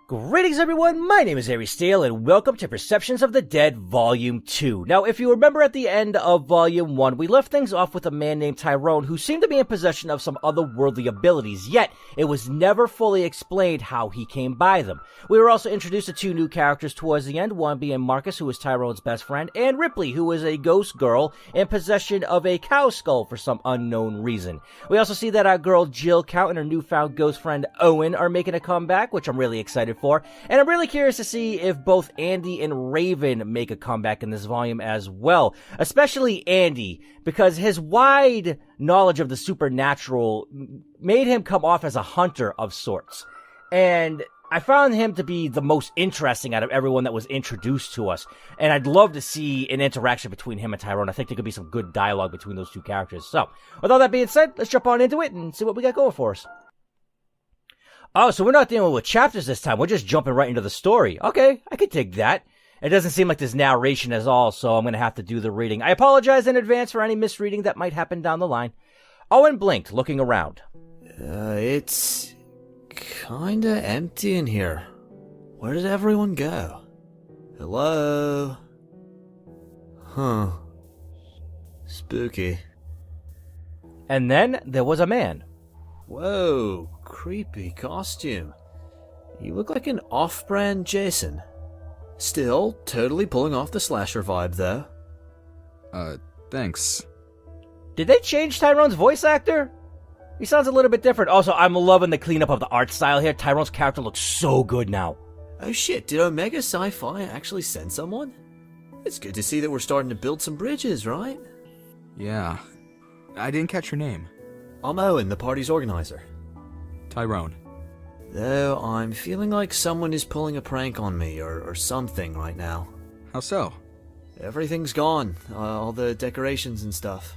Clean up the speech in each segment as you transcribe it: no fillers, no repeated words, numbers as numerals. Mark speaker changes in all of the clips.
Speaker 1: Greetings everyone, my name is Steele, and welcome to Perceptions of the Dead Volume 2. Now, if you remember at the end of Volume 1, we left things off with a man named Tyrone who seemed to be in possession of some otherworldly abilities, yet it was never fully explained how he came by them. We were also introduced to two new characters towards the end, one being Marcus, who was Tyrone's best friend, and Ripley, who is a ghost girl in possession of a cow skull for some unknown reason. We also see that our girl Jill Count and her newfound ghost friend Owen are making a comeback, which I'm really excited for, and I'm really curious to see if both Andy and Raven make a comeback in this volume as well, especially Andy, because his wide knowledge of the supernatural made him come off as a hunter of sorts, and I found him to be the most interesting out of everyone that was introduced to us, and I'd love to see an interaction between him and Tyrone. I think there could be some good dialogue between those two characters. So, with all that being said, let's jump on into it and see what we got going for us. Oh, so we're not dealing with chapters this time. We're just jumping right into the story. Okay, I could take that. It doesn't seem like there's narration at all, so I'm going to have to do the reading. I apologize in advance for any misreading that might happen down the line. Owen blinked, looking around.
Speaker 2: It's kinda empty in here. Where did everyone go? Hello? Huh. Spooky.
Speaker 1: And then there was a man.
Speaker 2: Whoa, creepy costume. You look like an off-brand Jason. Still totally pulling off the slasher vibe, though.
Speaker 3: Thanks.
Speaker 1: Did they change Tyrone's voice actor? He sounds a little bit different. Also, I'm loving the cleanup of the art style here. Tyrone's character looks so good now.
Speaker 2: Oh shit, did Omega Sci-Fi actually send someone? It's good to see that we're starting to build some bridges, right?
Speaker 3: Yeah. I didn't catch your name.
Speaker 2: I'm Owen, the party's organizer.
Speaker 3: Tyrone.
Speaker 2: Though I'm feeling like someone is pulling a prank on me or something right now.
Speaker 3: How so?
Speaker 2: Everything's gone. All the decorations and stuff.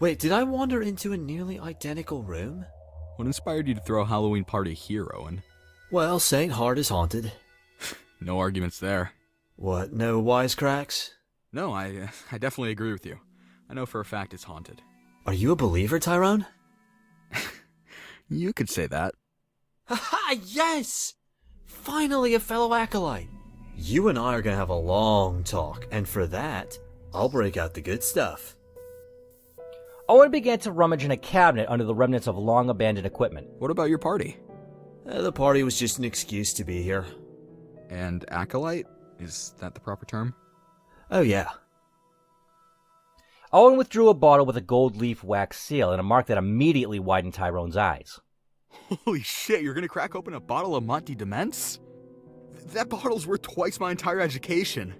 Speaker 2: Wait, did I wander into a nearly identical room?
Speaker 3: What inspired you to throw a Halloween party here, Owen?
Speaker 2: Well, St. Hart is haunted.
Speaker 3: No arguments there.
Speaker 2: What, no wisecracks?
Speaker 3: No, I definitely agree with you. I know for a fact it's haunted.
Speaker 2: Are you a believer, Tyrone?
Speaker 3: You could say that.
Speaker 2: Haha, yes! Finally a fellow acolyte. You and I are gonna have a long talk, and for that, I'll break out the good stuff.
Speaker 1: Owen began to rummage in a cabinet under the remnants of long-abandoned equipment.
Speaker 3: What about your party?
Speaker 2: The party was just an excuse to be here.
Speaker 3: And acolyte? Is that the proper term?
Speaker 2: Oh yeah.
Speaker 1: Owen withdrew a bottle with a gold leaf wax seal and a mark that immediately widened Tyrone's eyes.
Speaker 3: Holy shit, you're gonna crack open a bottle of Monty Dements? That bottle's worth twice my entire education.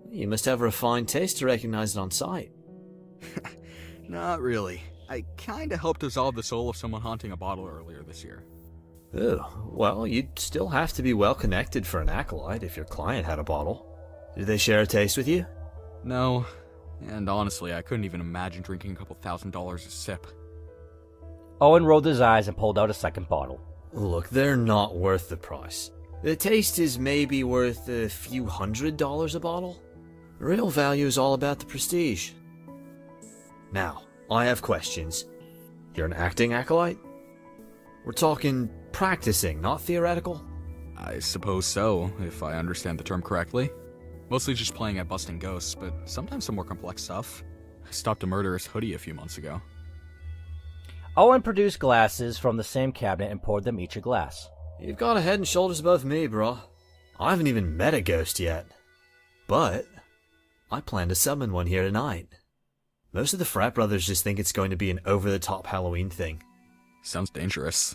Speaker 2: You must have a refined taste to recognize it on sight.
Speaker 3: Not really. I kinda helped dissolve the soul of someone haunting a bottle earlier this year.
Speaker 2: Ooh, well, you'd still have to be well connected for an acolyte if your client had a bottle. Did they share a taste with you?
Speaker 3: No, and honestly, I couldn't even imagine drinking a couple $1,000 a sip.
Speaker 1: Owen rolled his eyes and pulled out a second bottle.
Speaker 2: Look, they're not worth the price. The taste is maybe worth a few $100s a bottle. Real value is all about the prestige. Now, I have questions. You're an acting acolyte? We're talking practicing, not theoretical?
Speaker 3: I suppose so, if I understand the term correctly. Mostly just playing at busting ghosts, but sometimes some more complex stuff. I stopped a murderous hoodie a few months ago.
Speaker 1: Owen produced glasses from the same cabinet and poured them each a glass.
Speaker 2: You've got a head and shoulders above me, bro. I haven't even met a ghost yet. But I plan to summon one here tonight. Most of the frat brothers just think it's going to be an over-the-top Halloween thing.
Speaker 3: Sounds dangerous.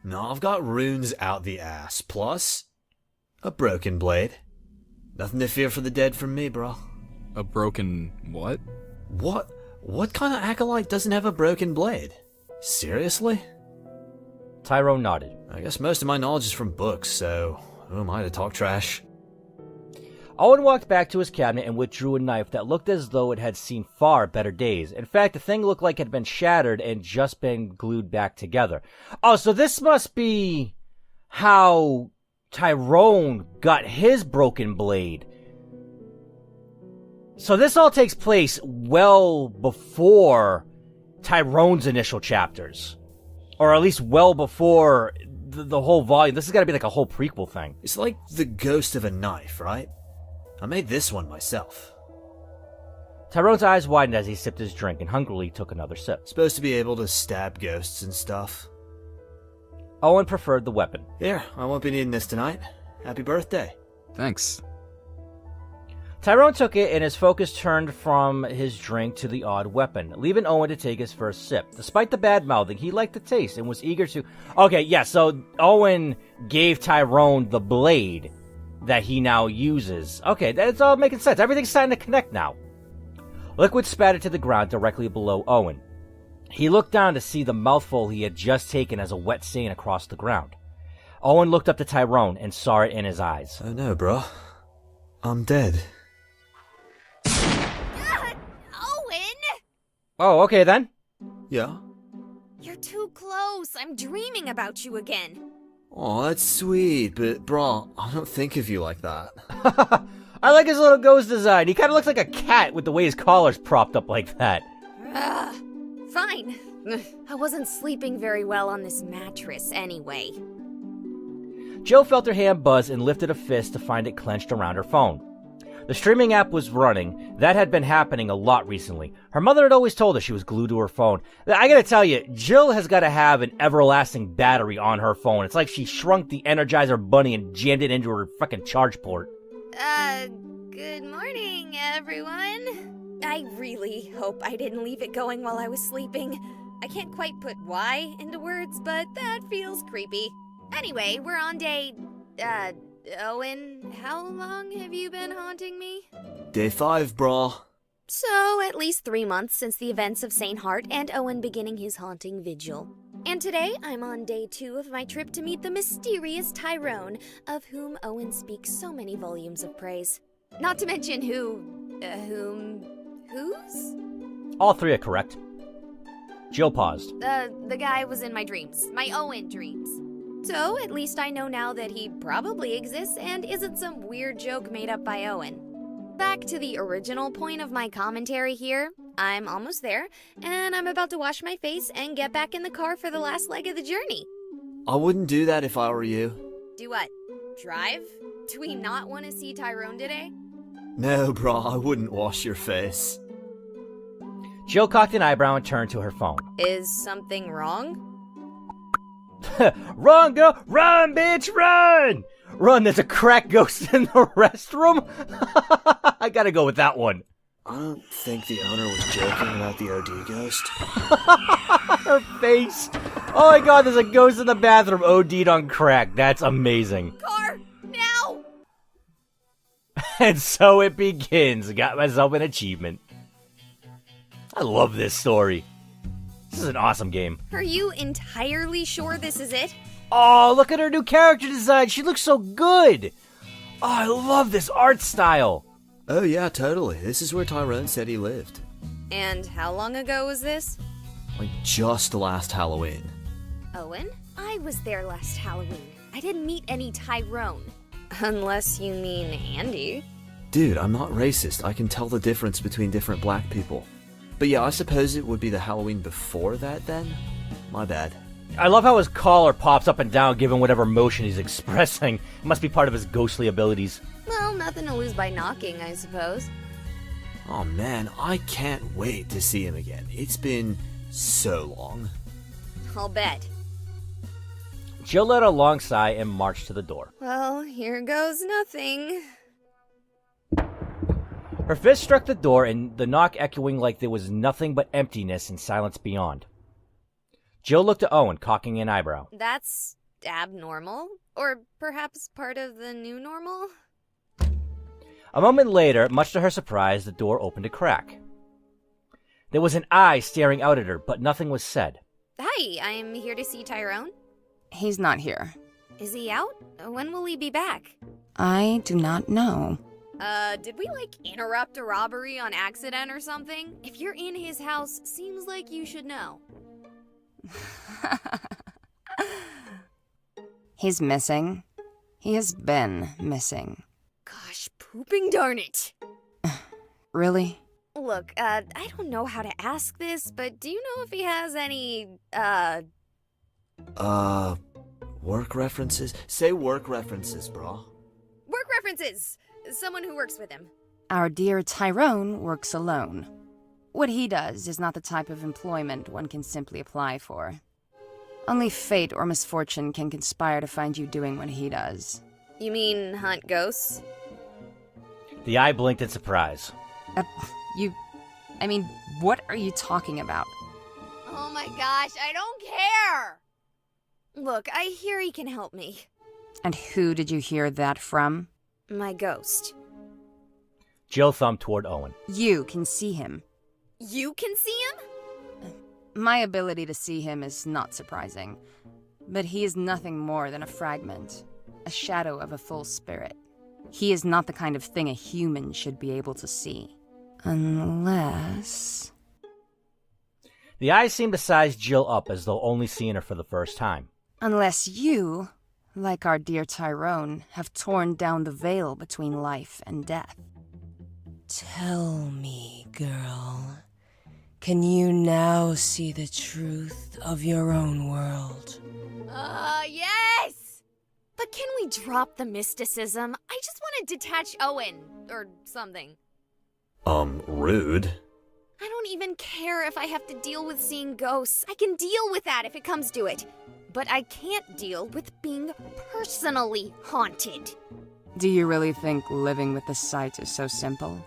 Speaker 2: No, I've got runes out the ass, plus a broken blade. Nothing to fear for the dead from me, bro.
Speaker 3: A broken what?
Speaker 2: What kind of acolyte doesn't have a broken blade? Seriously?
Speaker 1: Tyrone nodded.
Speaker 2: I guess most of my knowledge is from books, so who am I to talk trash?
Speaker 1: Owen walked back to his cabinet and withdrew a knife that looked as though it had seen far better days. In fact, the thing looked like it had been shattered and just been glued back together. Oh, so this must be how Tyrone got his broken blade. So this all takes place well before Tyrone's initial chapters. Or at least well before the whole volume. This has got to be like a whole prequel thing.
Speaker 2: It's like the ghost of a knife, right? I made this one myself.
Speaker 1: Tyrone's eyes widened as he sipped his drink and hungrily took another sip.
Speaker 2: Supposed to be able to stab ghosts and stuff.
Speaker 1: Owen preferred the weapon.
Speaker 2: Here, I won't be needing this tonight. Happy birthday.
Speaker 3: Thanks.
Speaker 1: Tyrone took it, and his focus turned from his drink to the odd weapon, leaving Owen to take his first sip. Despite the bad-mouthing, he liked the taste and was eager to... Okay, yeah, so Owen gave Tyrone the blade that he now uses. Okay, that's all making sense. Everything's starting to connect now. Liquid spattered to the ground directly below Owen. He looked down to see the mouthful he had just taken as a wet stain across the ground. Owen looked up to Tyrone and saw it in his eyes.
Speaker 2: Oh no, bro. I'm dead.
Speaker 4: Owen!
Speaker 1: Oh, okay then.
Speaker 2: Yeah?
Speaker 4: You're too close. I'm dreaming about you again.
Speaker 2: Oh, that's sweet, but bro, I don't think of you like that.
Speaker 1: I like his little ghost design. He kind of looks like a cat with the way his collar's propped up like that.
Speaker 4: Fine. I wasn't sleeping very well on this mattress anyway.
Speaker 1: Jill felt her hand buzz and lifted a fist to find it clenched around her phone. The streaming app was running. That had been happening a lot recently. Her mother had always told her she was glued to her phone. I gotta tell you, Jill has gotta have an everlasting battery on her phone. It's like she shrunk the Energizer Bunny and jammed it into her fucking charge port.
Speaker 4: Good morning, everyone. I really hope I didn't leave it going while I was sleeping. I can't quite put why into words, but that feels creepy. Anyway, we're on day, Owen, how long have you been haunting me?
Speaker 2: Day 5, brah.
Speaker 4: So, at least 3 months since the events of St. Heart and Owen beginning his haunting vigil. And today, I'm on day 2 of my trip to meet the mysterious Tyrone, of whom Owen speaks so many volumes of praise. Not to mention whose?
Speaker 1: All three are correct. Jill paused.
Speaker 4: The guy was in my dreams. My Owen dreams. So, at least I know now that he probably exists and isn't some weird joke made up by Owen. Back to the original point of my commentary here. I'm almost there, and I'm about to wash my face and get back in the car for the last leg of the journey.
Speaker 2: I wouldn't do that if I were you.
Speaker 4: Do what? Drive? Do we not want to see Tyrone today?
Speaker 2: No, brah, I wouldn't wash your face.
Speaker 1: Jill cocked an eyebrow and turned to her phone.
Speaker 4: Is something wrong?
Speaker 1: Run, girl! Run, bitch! Run! Run, there's a crack ghost in the restroom? I gotta go with that one.
Speaker 2: I don't think the owner was joking about the OD ghost.
Speaker 1: Her face. Oh my god, there's a ghost in the bathroom OD'd on crack. That's amazing.
Speaker 4: Car! Now!
Speaker 1: And so it begins. Got myself an achievement. I love this story. This is an awesome game.
Speaker 4: Are you entirely sure this is it?
Speaker 1: Oh, look at her new character design. She looks so good. Oh, I love this art style.
Speaker 2: Oh yeah, totally. This is where Tyrone said he lived.
Speaker 4: And how long ago was this?
Speaker 2: Like just last Halloween.
Speaker 4: Owen? I was there last Halloween. I didn't meet any Tyrone. Unless you mean Andy.
Speaker 2: Dude, I'm not racist. I can tell the difference between different black people. But yeah, I suppose it would be the Halloween before that then? My bad.
Speaker 1: I love how his collar pops up and down given whatever motion he's expressing. It must be part of his ghostly abilities.
Speaker 4: Well, nothing to lose by knocking, I suppose.
Speaker 2: Oh man, I can't wait to see him again. It's been so long.
Speaker 4: I'll bet.
Speaker 1: Jill let a long sigh and marched to the door.
Speaker 4: Well, here goes nothing.
Speaker 1: Her fist struck the door, and the knock echoing like there was nothing but emptiness and silence beyond. Jill looked at Owen, cocking an eyebrow.
Speaker 4: That's abnormal? Or perhaps part of the new normal?
Speaker 1: A moment later, much to her surprise, the door opened a crack. There was an eye staring out at her, but nothing was said.
Speaker 4: Hi, I'm here to see Tyrone.
Speaker 5: He's not here.
Speaker 4: Is he out? When will he be back?
Speaker 5: I do not know.
Speaker 4: Did we, interrupt a robbery on accident or something? If you're in his house, seems like you should know.
Speaker 5: He's missing. He has been missing.
Speaker 4: Gosh, pooping darn it.
Speaker 5: Really?
Speaker 4: Look, I don't know how to ask this, but do you know if he has any,
Speaker 2: Work references? Say work references, brah.
Speaker 4: Work references! Someone who works with him.
Speaker 5: Our dear Tyrone works alone. What he does is not the type of employment one can simply apply for. Only fate or misfortune can conspire to find you doing what he does.
Speaker 4: You mean hunt ghosts?
Speaker 1: The eye blinked in surprise.
Speaker 5: What are you talking about?
Speaker 4: Oh my gosh, I don't care! Look, I hear he can help me.
Speaker 5: And who did you hear that from?
Speaker 4: My ghost.
Speaker 1: Jill thumbed toward Owen.
Speaker 5: You can see him.
Speaker 4: You can see him?
Speaker 5: My ability to see him is not surprising, but he is nothing more than a fragment, a shadow of a full spirit. He is not the kind of thing a human should be able to see. Unless...
Speaker 1: The eyes seemed to size Jill up as though only seeing her for the first time.
Speaker 5: Unless you, like our dear Tyrone, have torn down the veil between life and death.
Speaker 6: Tell me, girl, can you now see the truth of your own world?
Speaker 4: Yes! But can we drop the mysticism? I just want to detach Owen, or something.
Speaker 2: Rude.
Speaker 4: I don't even care if I have to deal with seeing ghosts. I can deal with that if it comes to it. But I can't deal with being personally haunted.
Speaker 5: Do you really think living with the sight is so simple?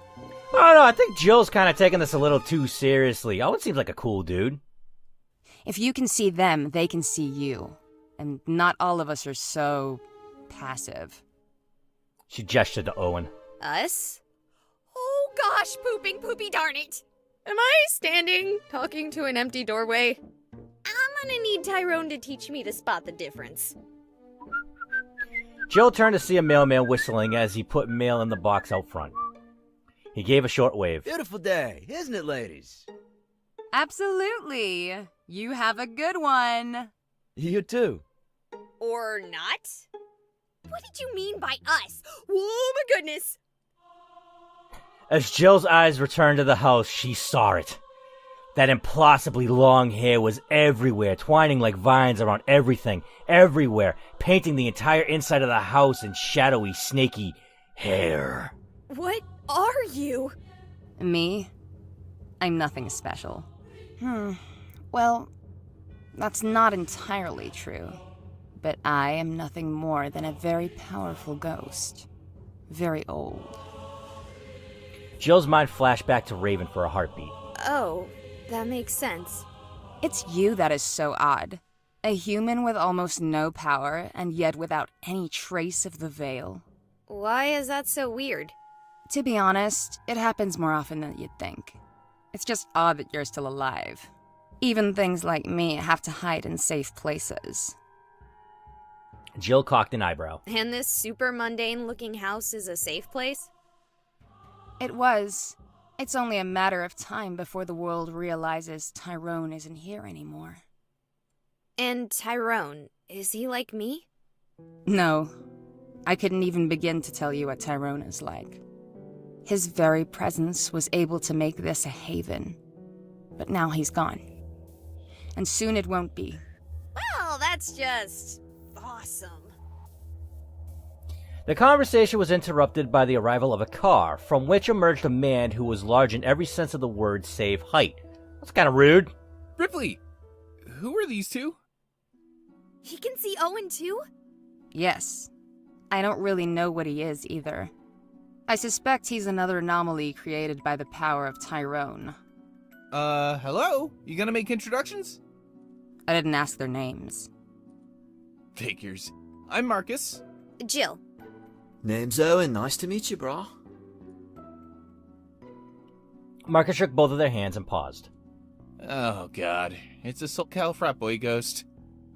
Speaker 1: I don't know, I think Jill's kind of taking this a little too seriously. Owen seems like a cool dude.
Speaker 5: If you can see them, they can see you. And not all of us are so... passive.
Speaker 1: She gestured to Owen.
Speaker 4: Us? Oh gosh, poopy darn it! Am I standing, talking to an empty doorway? I'm gonna need Tyrone to teach me to spot the difference.
Speaker 1: Jill turned to see a mailman whistling as he put mail in the box out front. He gave a short wave.
Speaker 7: Beautiful day, isn't it, ladies?
Speaker 5: Absolutely. You have a good one.
Speaker 7: You too.
Speaker 4: Or not? What did you mean by us? Oh my goodness!
Speaker 1: As Jill's eyes returned to the house, she saw it. That impossibly long hair was everywhere, twining like vines around everything, everywhere, painting the entire inside of the house in shadowy, snaky hair.
Speaker 4: What are you?
Speaker 5: Me? I'm nothing special. Well, that's not entirely true. But I am nothing more than a very powerful ghost. Very old.
Speaker 1: Jill's mind flashed back to Raven for a heartbeat.
Speaker 4: Oh, that makes sense.
Speaker 5: It's you that is so odd. A human with almost no power, and yet without any trace of the veil.
Speaker 4: Why is that so weird?
Speaker 5: To be honest, it happens more often than you'd think. It's just odd that you're still alive. Even things like me have to hide in safe places.
Speaker 1: Jill cocked an eyebrow.
Speaker 4: And this super mundane looking house is a safe place?
Speaker 5: It was. It's only a matter of time before the world realizes Tyrone isn't here anymore.
Speaker 4: And Tyrone, is he like me?
Speaker 5: No. I couldn't even begin to tell you what Tyrone is like. His very presence was able to make this a haven. But now he's gone. And soon it won't be.
Speaker 4: Well, that's just... awesome.
Speaker 1: The conversation was interrupted by the arrival of a car, from which emerged a man who was large in every sense of the word save height. That's kind of rude.
Speaker 8: Ripley, who are these two?
Speaker 4: He can see Owen too?
Speaker 5: Yes. I don't really know what he is either. I suspect he's another anomaly created by the power of Tyrone.
Speaker 8: Hello? You gonna make introductions?
Speaker 5: I didn't ask their names.
Speaker 8: Figures. I'm Marcus.
Speaker 4: Jill.
Speaker 2: Name's Owen. Nice to meet you, brah.
Speaker 1: Marcus shook both of their hands and paused.
Speaker 8: Oh god, it's a SoCal frat boy ghost.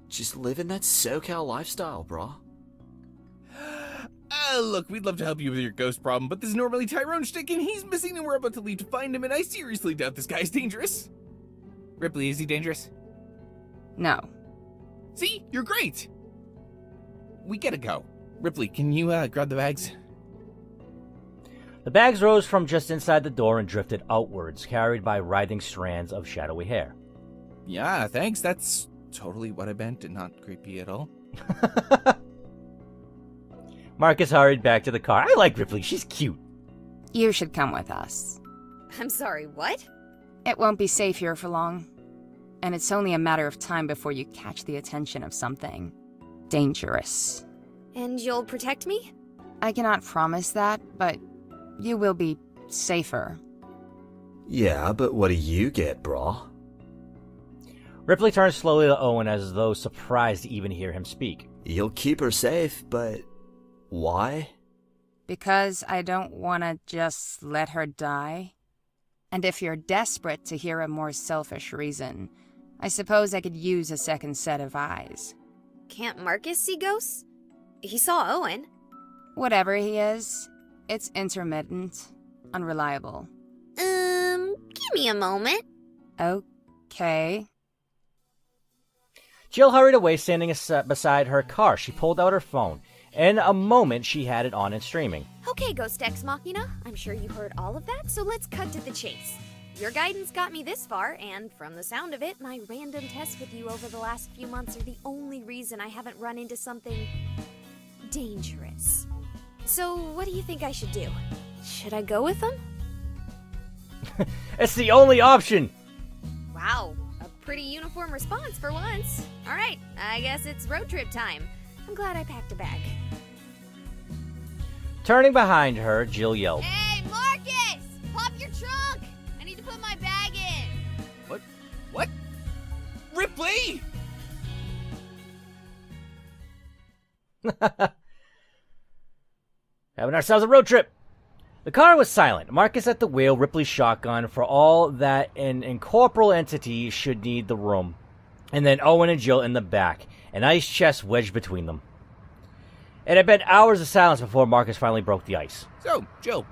Speaker 2: Just living that SoCal lifestyle, brah.
Speaker 8: Look, we'd love to help you with your ghost problem, but this is normally Tyrone shtick and he's missing and we're about to leave to find him and I seriously doubt this guy's dangerous. Ripley, is he dangerous?
Speaker 5: No.
Speaker 8: See? You're great! We gotta go. Ripley, can you, grab the bags?
Speaker 1: The bags rose from just inside the door and drifted outwards, carried by writhing strands of shadowy hair.
Speaker 8: Yeah, thanks. That's totally what I meant and not creepy at all.
Speaker 1: Marcus hurried back to the car. I like Ripley. She's cute.
Speaker 5: You should come with us.
Speaker 4: I'm sorry, what?
Speaker 5: It won't be safe here for long. And it's only a matter of time before you catch the attention of something dangerous.
Speaker 4: And you'll protect me?
Speaker 5: I cannot promise that, but you will be safer.
Speaker 2: Yeah, but what do you get, brah?
Speaker 1: Ripley turned slowly to Owen as though surprised to even hear him speak.
Speaker 2: You'll keep her safe, but why?
Speaker 5: Because I don't want to just let her die. And if you're desperate to hear a more selfish reason, I suppose I could use a second set of eyes.
Speaker 4: Can't Marcus see ghosts? He saw Owen.
Speaker 5: Whatever he is, it's intermittent, unreliable.
Speaker 4: Give me a moment.
Speaker 5: Okay.
Speaker 1: Jill hurried away, standing beside her car. She pulled out her phone. In a moment, she had it on and streaming.
Speaker 4: Okay, Ghost Ex Machina, I'm sure you heard all of that, so let's cut to the chase. Your guidance got me this far, and from the sound of it, my random tests with you over the last few months are the only reason I haven't run into something dangerous. So, what do you think I should do? Should I go with them?
Speaker 1: It's the only option!
Speaker 4: Wow, a pretty uniform response for once. Alright, I guess it's road trip time. I'm glad I packed a bag.
Speaker 1: Turning behind her, Jill yelled.
Speaker 4: Hey, Marcus! Pop your trunk! I need to put my bag in!
Speaker 8: What? Ripley!
Speaker 1: Having ourselves a road trip! The car was silent. Marcus at the wheel, Ripley's shotgun, for all that an incorporeal entity should need the room. And then Owen and Jill in the back, an ice chest wedged between them. It had been hours of silence before Marcus finally broke the ice.
Speaker 8: So, Jill,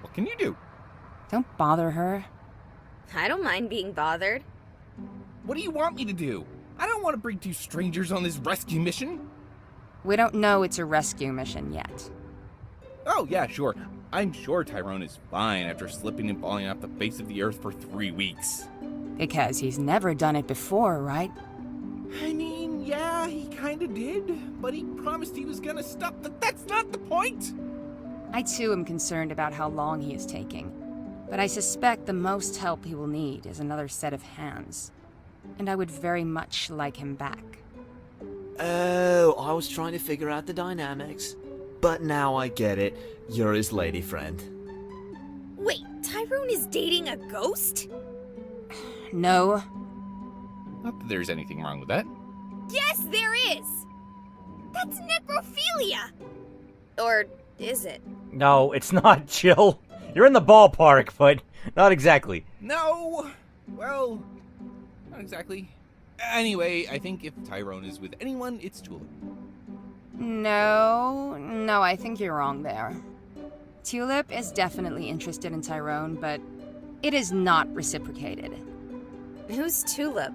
Speaker 8: what can you do?
Speaker 5: Don't bother her.
Speaker 4: I don't mind being bothered.
Speaker 8: What do you want me to do? I don't want to bring two strangers on this rescue mission.
Speaker 5: We don't know it's a rescue mission yet.
Speaker 8: Oh, yeah, sure. I'm sure Tyrone is fine after slipping and falling off the face of the earth for 3 weeks.
Speaker 5: Because he's never done it before, right?
Speaker 8: I mean, yeah, he kinda did, but he promised he was gonna stop, but that's not the point!
Speaker 5: I too am concerned about how long he is taking, but I suspect the most help he will need is another set of hands. And I would very much like him back.
Speaker 2: Oh, I was trying to figure out the dynamics. But now I get it. You're his lady friend.
Speaker 4: Wait, Tyrone is dating a ghost?
Speaker 5: No.
Speaker 8: Not that there's anything wrong with that.
Speaker 4: Yes, there is! That's necrophilia! Or is it?
Speaker 1: No, it's not, Jill. You're in the ballpark, but not exactly.
Speaker 8: No! Well, not exactly. Anyway, I think if Tyrone is with anyone, it's Tulip.
Speaker 5: No, I think you're wrong there. Tulip is definitely interested in Tyrone, but it is not reciprocated.
Speaker 4: Who's Tulip?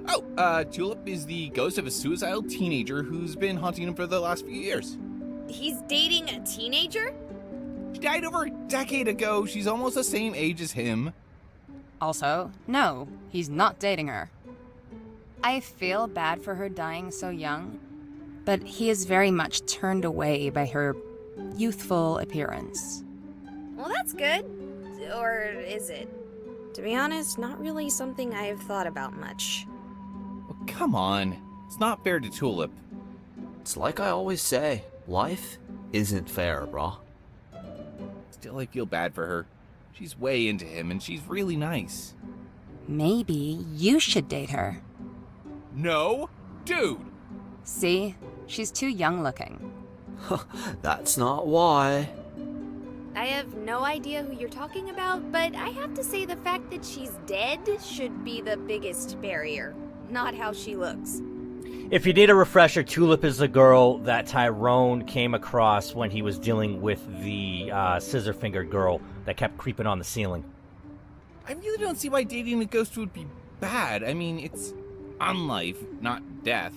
Speaker 8: Oh, Tulip is the ghost of a suicidal teenager who's been haunting him for the last few years.
Speaker 4: He's dating a teenager?
Speaker 8: She died over a decade ago. She's almost the same age as him.
Speaker 5: Also, no, he's not dating her. I feel bad for her dying so young, but he is very much turned away by her youthful appearance.
Speaker 4: Well, that's good. Or is it? To be honest, not really something I have thought about much.
Speaker 8: Well, come on. It's not fair to Tulip.
Speaker 2: It's like I always say, life isn't fair, brah.
Speaker 8: Still, I feel bad for her. She's way into him, and she's really nice.
Speaker 5: Maybe you should date her.
Speaker 8: No, dude!
Speaker 5: See? She's too young looking.
Speaker 2: That's not why.
Speaker 4: I have no idea who you're talking about, but I have to say the fact that she's dead should be the biggest barrier, not how she looks.
Speaker 1: If you need a refresher, Tulip is the girl that Tyrone came across when he was dealing with the scissor-fingered girl that kept creeping on the ceiling.
Speaker 8: I really don't see why dating a ghost would be bad. I mean, it's on life, not death.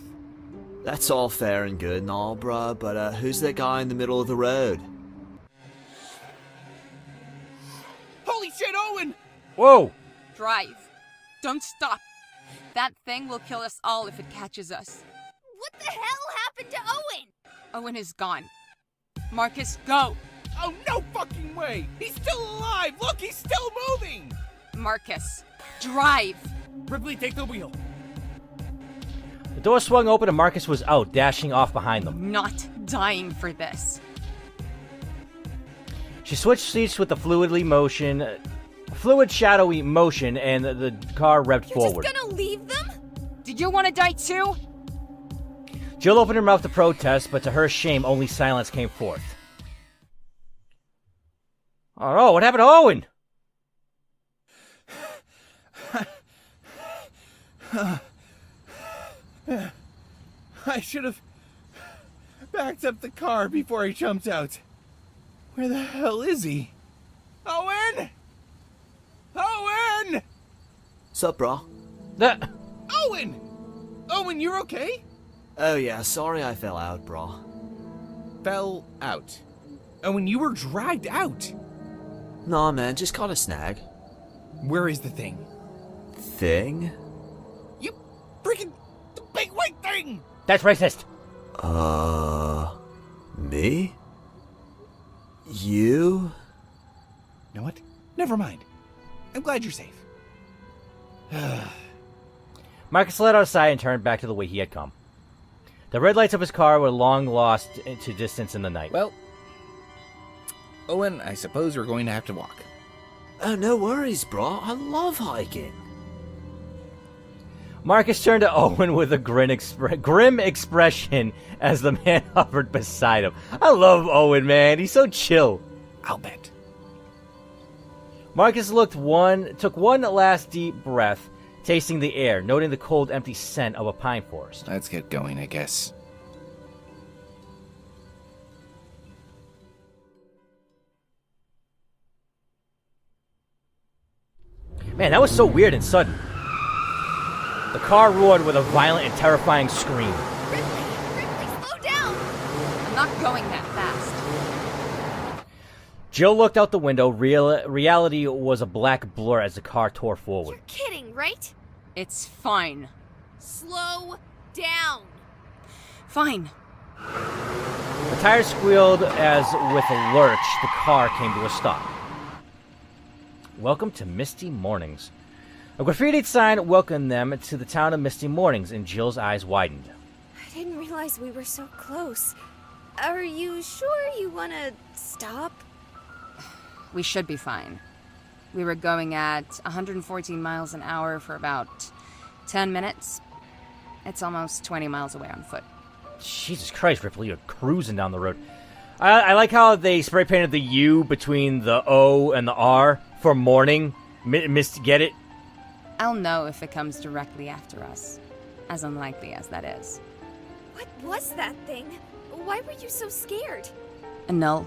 Speaker 2: That's all fair and good and all, bruh, but who's that guy in the middle of the road?
Speaker 8: Holy shit, Owen!
Speaker 1: Whoa!
Speaker 5: Drive. Don't stop. That thing will kill us all if it catches us.
Speaker 4: What the hell happened to Owen?
Speaker 5: Owen is gone. Marcus, go!
Speaker 8: Oh, no fucking way! He's still alive! Look, he's still moving!
Speaker 5: Marcus, drive!
Speaker 8: Ripley, take the wheel.
Speaker 1: The door swung open and Marcus was out, dashing off behind them.
Speaker 5: I'm not dying for this.
Speaker 1: She switched seats with the fluid shadowy motion, and the car revved forward.
Speaker 4: You're just gonna leave them?
Speaker 5: Did you want to die too?
Speaker 1: Jill opened her mouth to protest, but to her shame, only silence came forth. Oh no, what happened to Owen?
Speaker 8: I should have backed up the car before he jumped out. Where the hell is he? Owen! Owen!
Speaker 2: Sup, brah?
Speaker 8: Owen! Owen, you're okay?
Speaker 2: Oh yeah, sorry I fell out, brah.
Speaker 8: Fell out. Owen, you were dragged out.
Speaker 2: Nah, man, just caught a snag.
Speaker 8: Where is the thing?
Speaker 2: Thing?
Speaker 8: You freaking the big white thing!
Speaker 1: That's racist.
Speaker 2: Me? You?
Speaker 8: You know what? Never mind. I'm glad you're safe.
Speaker 1: Marcus let outside and turned back to the way he had come. The red lights of his car were long lost into distance in the night.
Speaker 8: Well, Owen, I suppose we're going to have to walk.
Speaker 2: Oh, no worries, brah. I love hiking.
Speaker 1: Marcus turned to Owen with a grim expression as the man hovered beside him. I love Owen, man. He's so chill.
Speaker 8: I'll bet.
Speaker 1: Marcus took one last deep breath, tasting the air, noting the cold, empty scent of a pine forest.
Speaker 8: Let's get going, I guess.
Speaker 1: Man, that was so weird and sudden. The car roared with a violent and terrifying scream.
Speaker 4: Ripley, slow down!
Speaker 5: I'm not going that fast.
Speaker 1: Jill looked out the window. Reality was a black blur as the car tore forward.
Speaker 4: You're kidding, right?
Speaker 5: It's fine.
Speaker 4: Slow down!
Speaker 5: Fine.
Speaker 1: The tires squealed as, with a lurch, the car came to a stop. Welcome to Misty Mornings. A graffitied sign welcomed them to the town of Misty Mornings, and Jill's eyes widened.
Speaker 4: I didn't realize we were so close. Are you sure you want to stop?
Speaker 5: We should be fine. We were going at 114 miles an hour for about 10 minutes. It's almost 20 miles away on foot.
Speaker 1: Jesus Christ, Ripley, you're cruising down the road. I like how they spray painted the U between the O and the R for morning. Get it?
Speaker 5: I'll know if it comes directly after us, as unlikely as that is.
Speaker 4: What was that thing? Why were you so scared?
Speaker 5: A null.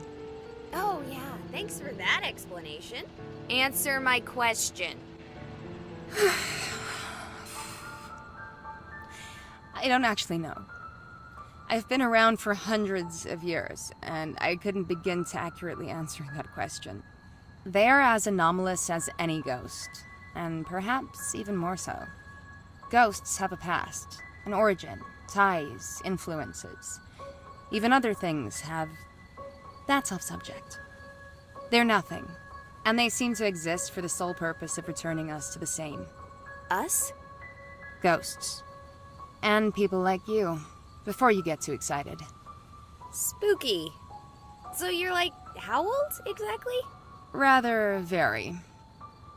Speaker 4: Oh, yeah, thanks for that explanation. Answer my question.
Speaker 5: I don't actually know. I've been around for hundreds of years, and I couldn't begin to accurately answer that question. They are as anomalous as any ghost, and perhaps even more so. Ghosts have a past, an origin, ties, influences. Even other things have... That's off subject. They're nothing, and they seem to exist for the sole purpose of returning us to the same.
Speaker 4: Us?
Speaker 5: Ghosts. And people like you, before you get too excited.
Speaker 4: Spooky. So you're like, how old exactly?
Speaker 5: Rather very.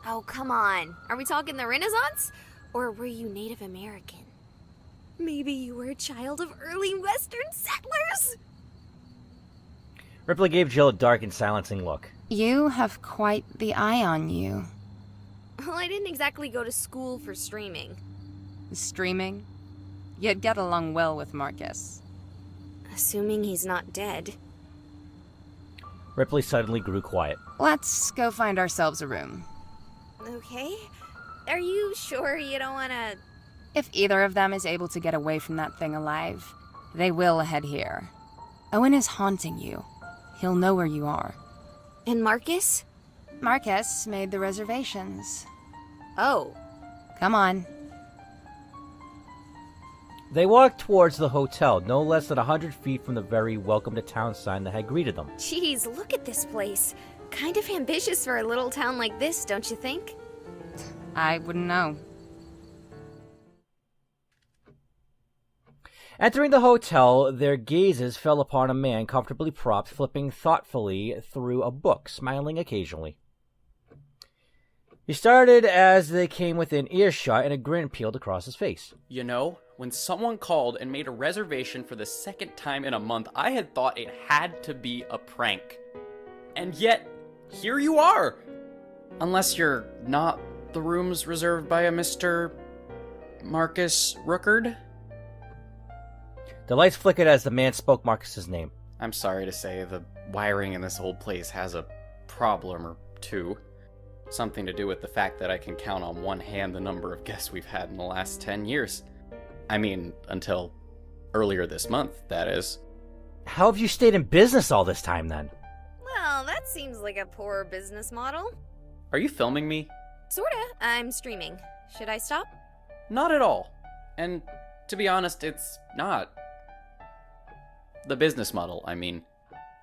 Speaker 4: Oh, come on. Are we talking the Renaissance? Or were you Native American? Maybe you were a child of early Western settlers?
Speaker 1: Ripley gave Jill a dark and silencing look.
Speaker 5: You have quite the eye on you.
Speaker 4: Well, I didn't exactly go to school for streaming.
Speaker 5: Streaming? You'd get along well with Marcus.
Speaker 4: Assuming he's not dead.
Speaker 1: Ripley suddenly grew quiet.
Speaker 5: Let's go find ourselves a room.
Speaker 4: Okay. Are you sure you don't want to...
Speaker 5: If either of them is able to get away from that thing alive, they will head here. Owen is haunting you. He'll know where you are.
Speaker 4: And Marcus?
Speaker 5: Marcus made the reservations.
Speaker 4: Oh.
Speaker 5: Come on.
Speaker 1: They walked towards the hotel, no less than 100 feet from the very welcome to town sign that had greeted them.
Speaker 4: Jeez, look at this place. Kind of ambitious for a little town like this, don't you think?
Speaker 5: I wouldn't know.
Speaker 1: Entering the hotel, their gazes fell upon a man comfortably propped, flipping thoughtfully through a book, smiling occasionally. He started as they came within earshot, and a grin peeled across his face.
Speaker 9: You know, when someone called and made a reservation for the second time in a month, I had thought it had to be a prank. And yet, here you are! Unless you're not the rooms reserved by a Mr. Marcus Rookard?
Speaker 1: The lights flickered as the man spoke Marcus's name.
Speaker 9: I'm sorry to say, the wiring in this old place has a problem or two. Something to do with the fact that I can count on one hand the number of guests we've had in the last 10 years. I mean, until earlier this month, that is.
Speaker 1: How have you stayed in business all this time, then?
Speaker 4: Well, that seems like a poor business model.
Speaker 9: Are you filming me?
Speaker 4: Sorta. I'm streaming. Should I stop?
Speaker 9: Not at all. And to be honest, it's not. The business model, I mean.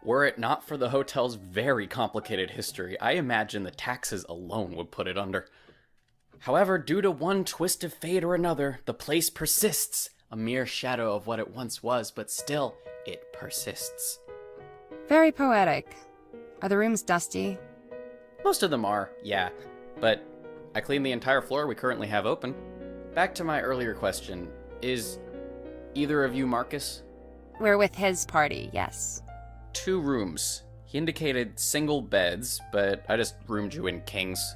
Speaker 9: Were it not for the hotel's very complicated history, I imagine the taxes alone would put it under. However, due to one twist of fate or another, the place persists. A mere shadow of what it once was, but still, it persists.
Speaker 5: Very poetic. Are the rooms dusty?
Speaker 9: Most of them are, yeah. But I cleaned the entire floor we currently have open. Back to my earlier question, is either of you Marcus?
Speaker 5: We're with his party, yes.
Speaker 9: 2 rooms. He indicated single beds, but I just roomed you in kings.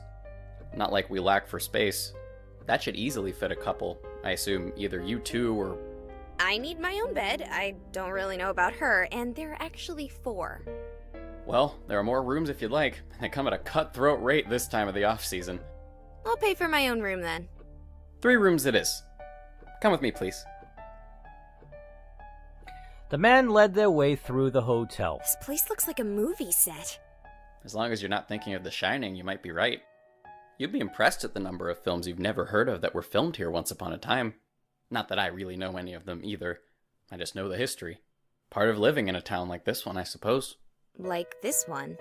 Speaker 9: Not like we lack for space. That should easily fit a couple. I assume either you two or...
Speaker 4: I need my own bed. I don't really know about her, and there are actually 4.
Speaker 9: Well, there are more rooms if you'd like. They come at a cutthroat rate this time of the off-season.
Speaker 4: I'll pay for my own room then.
Speaker 9: 3 rooms it is. Come with me, please.
Speaker 1: The man led their way through the hotel.
Speaker 4: This place looks like a movie set.
Speaker 9: As long as you're not thinking of The Shining, you might be right. You'd be impressed at the number of films you've never heard of that were filmed here once upon a time. Not that I really know any of them either. I just know the history. Part of living in a town like this one, I suppose.
Speaker 4: Like this one.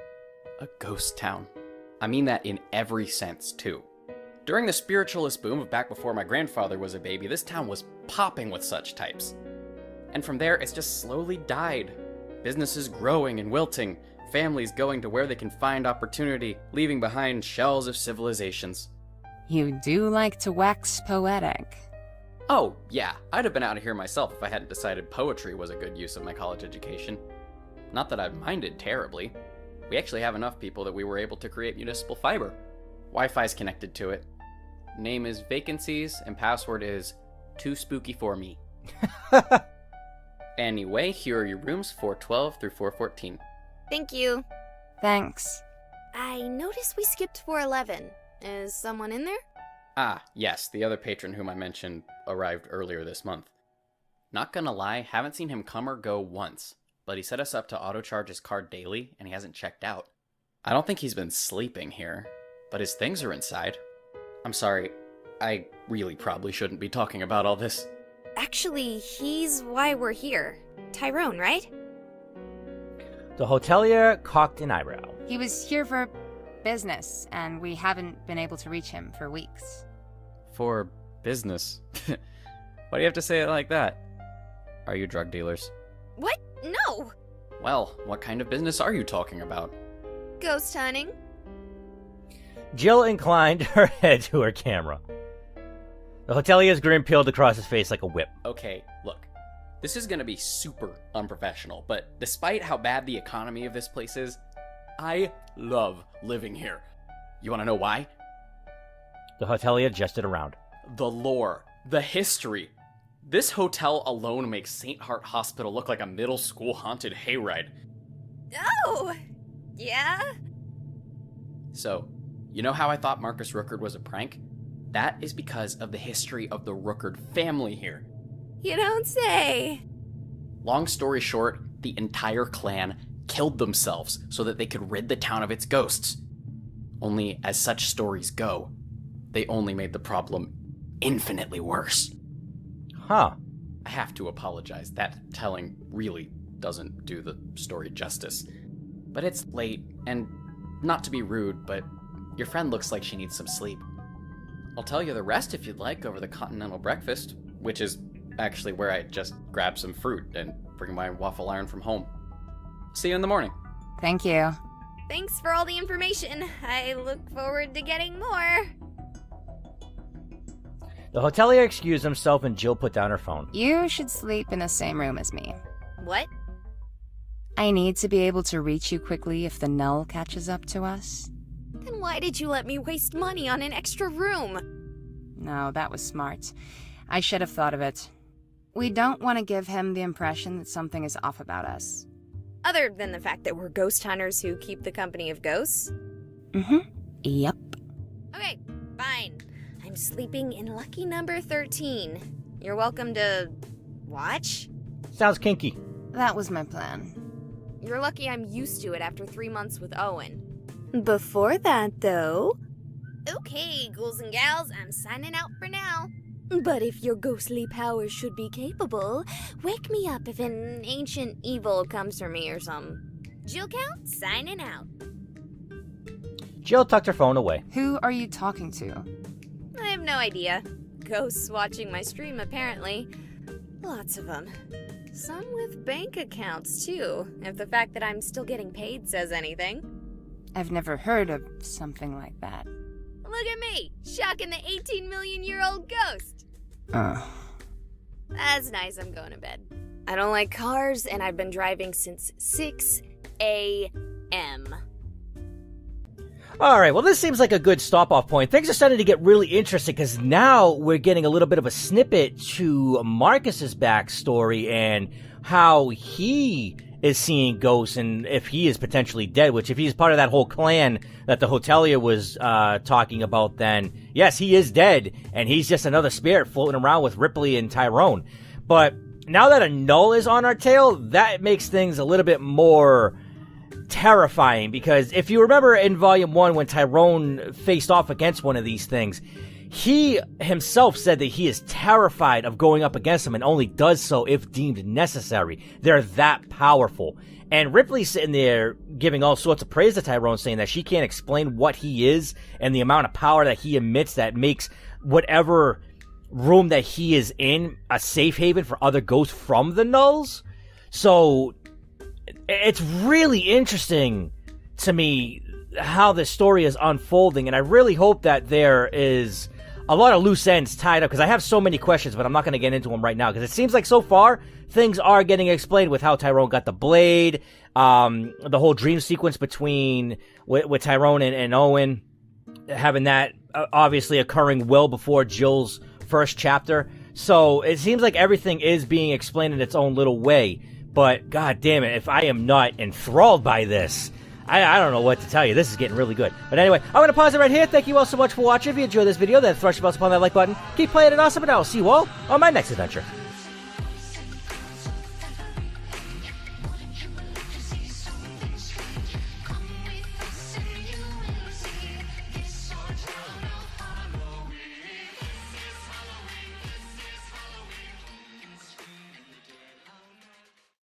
Speaker 9: A ghost town. I mean that in every sense, too. During the spiritualist boom of back before my grandfather was a baby, this town was popping with such types. And from there, it's just slowly died. Businesses growing and wilting, families going to where they can find opportunity, leaving behind shells of civilizations.
Speaker 5: You do like to wax poetic.
Speaker 9: Oh, yeah, I'd have been out of here myself if I hadn't decided poetry was a good use of my college education. Not that I've minded terribly. We actually have enough people that we were able to create municipal fiber. Wi-Fi's connected to it. Name is Vacancies, and password is Too Spooky For Me. Anyway, here are your rooms, 412 through 414.
Speaker 4: Thank you.
Speaker 5: Thanks.
Speaker 4: I noticed we skipped 411. Is someone in there?
Speaker 9: Ah, yes, the other patron whom I mentioned arrived earlier this month. Not gonna lie, haven't seen him come or go once, but he set us up to auto-charge his card daily, and he hasn't checked out. I don't think he's been sleeping here, but his things are inside. I'm sorry, I really probably shouldn't be talking about all this.
Speaker 4: Actually, he's why we're here. Tyrone, right?
Speaker 1: The hotelier cocked an eyebrow.
Speaker 5: He was here for business, and we haven't been able to reach him for weeks.
Speaker 9: For business? Why do you have to say it like that? Are you drug dealers?
Speaker 4: What? No!
Speaker 9: Well, what kind of business are you talking about?
Speaker 4: Ghost hunting?
Speaker 1: Jill inclined her head to her camera. The hotelier's grin peeled across his face like a whip.
Speaker 9: Okay, look. This is gonna be super unprofessional, but despite how bad the economy of this place is, I love living here. You wanna know why?
Speaker 1: The hotelier gestured around.
Speaker 9: The lore. The history. This hotel alone makes St. Hart Hospital look like a middle school haunted hayride.
Speaker 4: Oh! Yeah?
Speaker 9: So, you know how I thought Marcus Rookard was a prank? That is because of the history of the Rookard family here.
Speaker 4: You don't say.
Speaker 9: Long story short, the entire clan killed themselves so that they could rid the town of its ghosts. Only, as such stories go, they only made the problem infinitely worse.
Speaker 1: Huh.
Speaker 9: I have to apologize. That telling really doesn't do the story justice. But it's late, and not to be rude, but your friend looks like she needs some sleep. I'll tell you the rest if you'd like over the continental breakfast, which is actually where I just grab some fruit and bring my waffle iron from home. See you in the morning.
Speaker 5: Thank you.
Speaker 4: Thanks for all the information. I look forward to getting more.
Speaker 1: The hotelier excused himself and Jill put down her phone.
Speaker 5: You should sleep in the same room as me.
Speaker 4: What?
Speaker 5: I need to be able to reach you quickly if the null catches up to us.
Speaker 4: Then why did you let me waste money on an extra room?
Speaker 5: No, that was smart. I should have thought of it. We don't want to give him the impression that something is off about us.
Speaker 4: Other than the fact that we're ghost hunters who keep the company of ghosts?
Speaker 5: Yep.
Speaker 4: Okay, fine. I'm sleeping in lucky number 13. You're welcome to watch?
Speaker 1: Sounds kinky.
Speaker 5: That was my plan.
Speaker 4: You're lucky I'm used to it after 3 months with Owen. Before that, though... Okay, ghouls and gals, I'm signing out for now. But if your ghostly powers should be capable, wake me up if an ancient evil comes for me or some. Jill Count, signing out.
Speaker 1: Jill tucked her phone away.
Speaker 5: Who are you talking to?
Speaker 4: I have no idea. Ghosts watching my stream, apparently. Lots of them. Some with bank accounts, too, if the fact that I'm still getting paid says anything.
Speaker 5: I've never heard of something like that.
Speaker 4: Look at me, shocking the 18-million-year-old ghost. That's nice, I'm going to bed. I don't like cars, and I've been driving since 6 a.m.
Speaker 1: Alright, well this seems like a good stop-off point. Things are starting to get really interesting because now we're getting a little bit of a snippet to Marcus's backstory and how he is seeing ghosts and if he is potentially dead, which if he's part of that whole clan that the hotelier was talking about, then yes, he is dead and he's just another spirit floating around with Ripley and Tyrone. But now that a null is on our tail, that makes things a little bit more terrifying, because if you remember in Volume 1 when Tyrone faced off against one of these things, he himself said that he is terrified of going up against them and only does so if deemed necessary. They're that powerful. And Ripley's sitting there giving all sorts of praise to Tyrone, saying that she can't explain what he is and the amount of power that he emits that makes whatever room that he is in a safe haven for other ghosts from the nulls. So it's really interesting to me how this story is unfolding, and I really hope that there is a lot of loose ends tied up, because I have so many questions, but I'm not going to get into them right now, because it seems like so far things are getting explained with how Tyrone got the blade, the whole dream sequence between with Tyrone and Owen, having that obviously occurring well before Jill's first chapter. So it seems like everything is being explained in its own little way. But god damn it, if I am not enthralled by this, I don't know what to tell you. This is getting really good. But anyway, I'm going to pause it right here. Thank you all so much for watching. If you enjoyed this video, then thrush your bells upon that like button. Keep playing it awesome, and I will see you all on my next adventure.